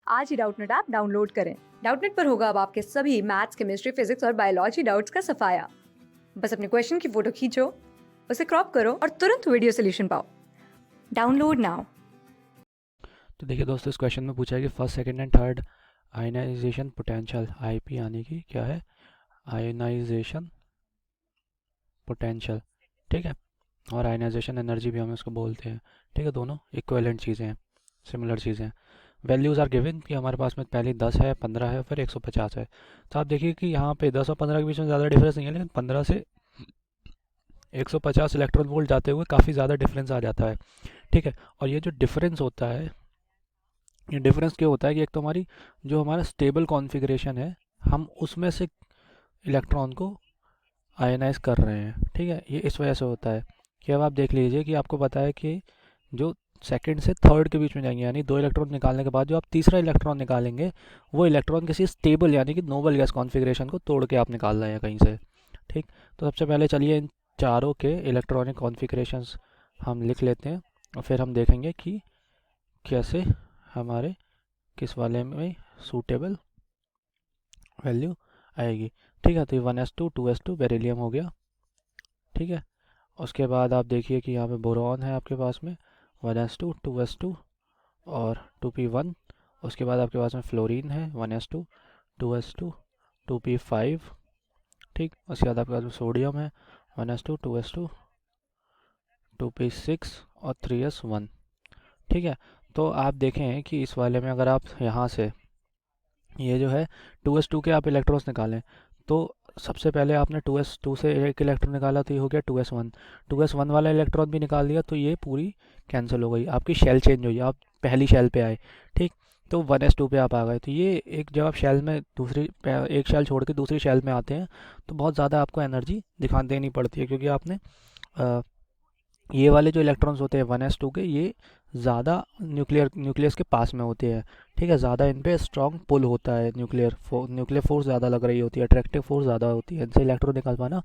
आज ही Doubtnut app download करें। Doubtnut पर होगा अब आपके सभी मैथ्स, केमिस्ट्री, फिजिक्स और बायोलॉजी डाउट्स का सफाया। बस अपने क्वेश्चन की फोटो खींचो, उसे क्रॉप करो और तुरंत वीडियो सोल्यूशन पाओ। Download now. तो देखिए दोस्तों, इस क्वेश्चन में पूछा है कि first, second and third ionization potential, IP यानी कि क्या है, आयनाइजेशन पोटेंशियल, ठीक है, और आयनाइजेशन एनर्जी भी हम इसको बोलते हैं, ठीक है। दोनों इक्विवेलेंट चीज़ें हैं, सिमिलर चीज़ें हैं। वैल्यूज़ आर गिवन कि हमारे पास में पहले 10 है, 15 है, फिर 150 है। तो आप देखिए कि यहाँ पे 10 और 15 के बीच में ज़्यादा डिफरेंस नहीं है, लेकिन 15 से 150 इलेक्ट्रॉन वोल्ट जाते हुए काफ़ी ज़्यादा डिफरेंस आ जाता है, ठीक है। और ये जो डिफरेंस होता है, ये डिफरेंस क्या होता है कि एक तो हमारी जो हमारा स्टेबल कॉन्फ़िगरेशन है, हम उसमें से इलेक्ट्रॉन को आयनाइज कर रहे हैं, ठीक है। ये इस वजह से होता है कि अब आप देख लीजिए कि आपको पता है कि जो सेकंड से थर्ड के बीच में जाएंगे, यानी 2 इलेक्ट्रॉन निकालने के बाद जो आप तीसरा इलेक्ट्रॉन निकालेंगे, वो इलेक्ट्रॉन किसी स्टेबल यानी कि नोबल गैस कॉन्फ़िगरेशन को तोड़ के आप निकाल रहे हैं कहीं से, ठीक। तो सबसे पहले चलिए इन चारों के इलेक्ट्रॉनिक कॉन्फ़िगरेशंस हम लिख लेते हैं और फिर हम देखेंगे कि कैसे हमारे किस वाले में सूटेबल वैल्यू आएगी, ठीक है। तो ये 1s2 2s2 बेरिलियम हो गया, ठीक है। उसके बाद आप देखिए कि यहाँ पे बोरॉन है आपके पास में 1s2 2s2 और 2p1। उसके बाद आपके पास में फ्लोरीन है 1s2 2s2 2p5, ठीक। उसके बाद आपके पास में सोडियम है 1s2 2s2 2p6 और 3s1, ठीक है। तो आप देखें कि इस वाले में अगर आप यहाँ से ये जो है 2s2 के आप इलेक्ट्रॉन्स निकालें, तो सबसे पहले आपने 2s2 से एक इलेक्ट्रॉन निकाला तो ये हो गया 2s1। 2s1 वाला इलेक्ट्रॉन भी निकाल दिया तो ये पूरी कैंसिल हो गई, आपकी शेल चेंज हुई, आप पहली शेल पे आए, ठीक। तो 1s2 पे आप आ गए। तो ये एक जब आप शेल में एक शेल छोड़ के दूसरी शेल में आते हैं तो बहुत ज़्यादा आपको एनर्जी दिखा देनी पड़ती है, क्योंकि आपने ये वाले जो इलेक्ट्रॉन्स होते हैं 1s2 के, ये ज़्यादा न्यूक्लियस के पास में होते हैं, ठीक है। ज़्यादा इन पे स्ट्रॉन्ग पुल होता है, न्यूक्लियर फोर्स ज़्यादा लग रही होती है, अट्रैक्टिव फोर्स ज़्यादा होती है, इनसे इलेक्ट्रॉन निकाल पाना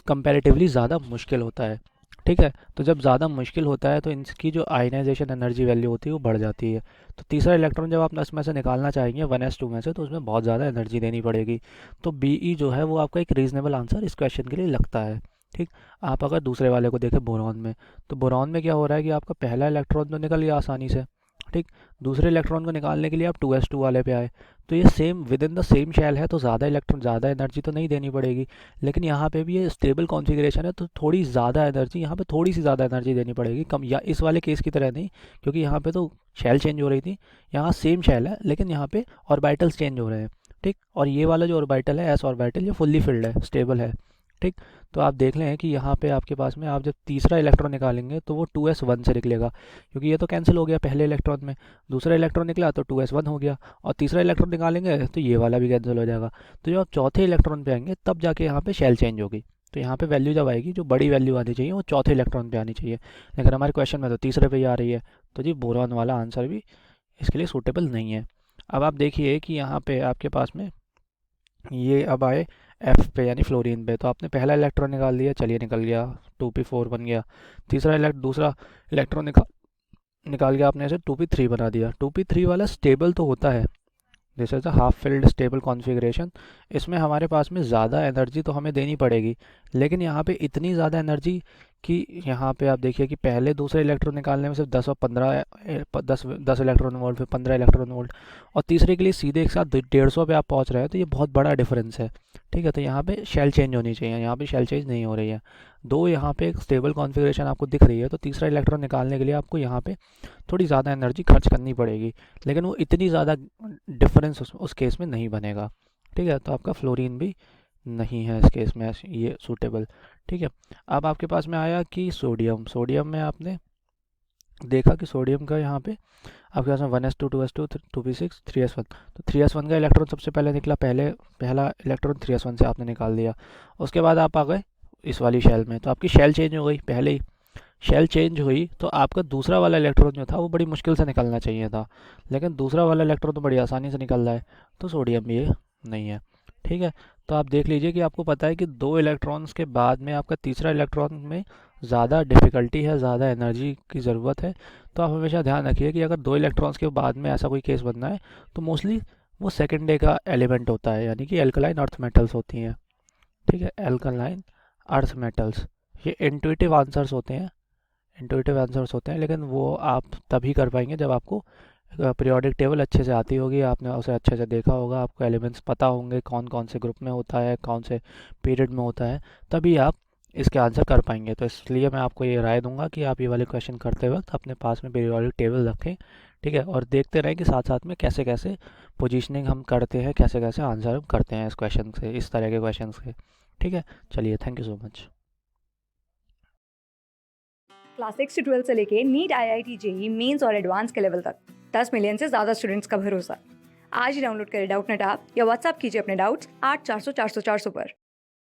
कंपैरेटिवली ज़्यादा मुश्किल होता है, ठीक है। तो जब ज़्यादा मुश्किल होता है तो इनकी जो आयनाइजेशन एनर्जी वैल्यू होती है वो बढ़ जाती है। तो तीसरा इलेक्ट्रॉन जब आप इसमें से निकालना चाहेंगे 1s2 में से, तो उसमें बहुत ज़्यादा एनर्जी देनी पड़ेगी। तो BE जो है वो आपका एक रीज़नेबल आंसर इस क्वेश्चन के लिए लगता है, ठीक। आप अगर दूसरे वाले को देखें बोरॉन में, तो बोरॉन में क्या हो रहा है कि आपका पहला इलेक्ट्रॉन तो निकल गया आसानी से, ठीक। दूसरे इलेक्ट्रॉन को निकालने के लिए आप 2s2 वाले पे आए, तो ये same within the same shell है, तो ज़्यादा एनर्जी तो नहीं देनी पड़ेगी। लेकिन यहाँ पे भी ये स्टेबल कॉन्फ़िगरेशन है, तो थोड़ी ज़्यादा एनर्जी यहाँ पे, थोड़ी सी ज़्यादा एनर्जी देनी पड़ेगी, कम या इस वाले केस की तरह नहीं, क्योंकि यहाँ पे तो शेल चेंज हो रही थी, यहाँ सेम शेल है लेकिन यहाँ पे ऑर्बिटल्स चेंज हो रहे हैं, ठीक। और ये वाला जो ऑर्बिटल है एस ऑर्बिटल, ये फुल्ली फिल्ड है, स्टेबल है, ठीक। तो आप देख लें कि यहाँ पे आपके पास में आप जब तीसरा इलेक्ट्रॉन निकालेंगे तो वो 2s1 से निकलेगा, क्योंकि ये तो कैंसिल हो गया पहले इलेक्ट्रॉन में, दूसरा इलेक्ट्रॉन निकला तो 2s1 हो गया, और तीसरा इलेक्ट्रॉन निकालेंगे तो ये वाला भी कैंसिल हो जाएगा। तो जब आप चौथे इलेक्ट्रॉन पे आएंगे तब जाके यहाँ पे शेल चेंज होगी, तो यहाँ पे वैल्यू जब आएगी, जो बड़ी वैल्यू आनी चाहिए वो चौथे इलेक्ट्रॉन पे आनी चाहिए, लेकिन हमारे क्वेश्चन में तो तीसरे पे ही आ रही है। तो जी बोरॉन वाला आंसर भी इसके लिए सूटेबल नहीं है। अब आप देखिए कि यहाँ पे आपके पास में ये अब आए F पे यानी फ्लोरीन पे, तो आपने पहला इलेक्ट्रॉन निकाल दिया, चलिए निकल गया, 2p4 बन गया। दूसरा इलेक्ट्रॉन निकाल के आपने इसे 2p3 बना दिया। 2p3 वाला स्टेबल तो होता है, this is a half filled stable configuration. इसमें हमारे पास में ज़्यादा एनर्जी तो हमें देनी पड़ेगी, लेकिन यहाँ पे इतनी ज़्यादा एनर्जी कि यहाँ पे आप देखिए कि पहले दूसरे इलेक्ट्रॉन निकालने में सिर्फ 10 और 15 10 इलेक्ट्रॉन वोल्ट, फिर 15 इलेक्ट्रॉन वोल्ट, और तीसरे के लिए सीधे एक साथ 150 पे आप पहुँच रहे हैं, तो ये बहुत बड़ा डिफरेंस है, ठीक है। तो यहाँ पे शेल चेंज होनी चाहिए, यहाँ पे शेल चेंज नहीं हो रही है। दो यहाँ पे एक स्टेबल कॉन्फ़िगरेशन आपको दिख रही है, तो तीसरा इलेक्ट्रॉन निकालने के लिए आपको यहाँ पे थोड़ी ज़्यादा एनर्जी खर्च करनी पड़ेगी, लेकिन वो इतनी ज़्यादा डिफरेंस उस केस में नहीं बनेगा, ठीक है। तो आपका फ्लोरीन भी नहीं है इस केस में ये सूटेबल, ठीक है। अब आपके पास में आया कि सोडियम में आपने देखा कि सोडियम का यहाँ पे आपके पास में 1s2 2s2 2p6 3s1, तो 3s1 का इलेक्ट्रॉन सबसे पहले निकला, पहला इलेक्ट्रॉन 3s1 से आपने निकाल दिया। उसके बाद आप आ गए इस वाली शेल में, तो आपकी शेल चेंज हो गई, पहले ही शेल चेंज हुई तो आपका दूसरा वाला इलेक्ट्रॉन जो था वो बड़ी मुश्किल से निकलना चाहिए था, लेकिन दूसरा वाला इलेक्ट्रॉन तो बड़ी आसानी से निकल रहा है, तो सोडियम भी ये नहीं है, ठीक है। तो आप देख लीजिए कि आपको पता है कि 2 इलेक्ट्रॉन्स के बाद में आपका तीसरा इलेक्ट्रॉन में ज़्यादा डिफ़िकल्टी है, ज़्यादा एनर्जी की ज़रूरत है। तो आप हमेशा ध्यान रखिए कि अगर 2 इलेक्ट्रॉन्स के बाद में ऐसा कोई केस बनना है तो मोस्टली वो सेकंड डे का एलिमेंट होता है, यानी कि एल्कलाइन अर्थ मेटल्स होती हैं। ठीक है, एल्कलाइन अर्थ मेटल्स। ये इंट्यूटिव आंसर्स होते हैं, इंट्यूटिव आंसर्स होते हैं, लेकिन वो आप तभी कर पाएंगे जब आपको पीरियोडिक टेबल अच्छे से आती होगी, आपने उसे अच्छे से देखा होगा, आपको एलिमेंट्स पता होंगे कौन कौन से ग्रुप में होता है, कौन से पीरियड में होता है, तभी आप इसके आंसर कर पाएंगे। तो इसलिए मैं आपको ये राय दूंगा कि आप ये वाले क्वेश्चन करते वक्त अपने पास में पीरियोडिक टेबल रखें। ठीक है, और देखते रहें कि साथ साथ में कैसे कैसे पोजीशनिंग हम करते हैं, कैसे कैसे आंसर हम करते हैं इस क्वेश्चन से, इस तरह के क्वेश्चन से। ठीक है, चलिए, thank you so much. Class 6 से 12 से लेके नीट, IIT, जेई मेंस और एडवांस के लेवल तक 10 मिलियन से ज़्यादा स्टूडेंट्स का भरोसा। आज ही डाउनलोड करें डाउटनेट ऐप या व्हाट्सएप कीजिए अपने डाउट्स 8400 400 400 पर।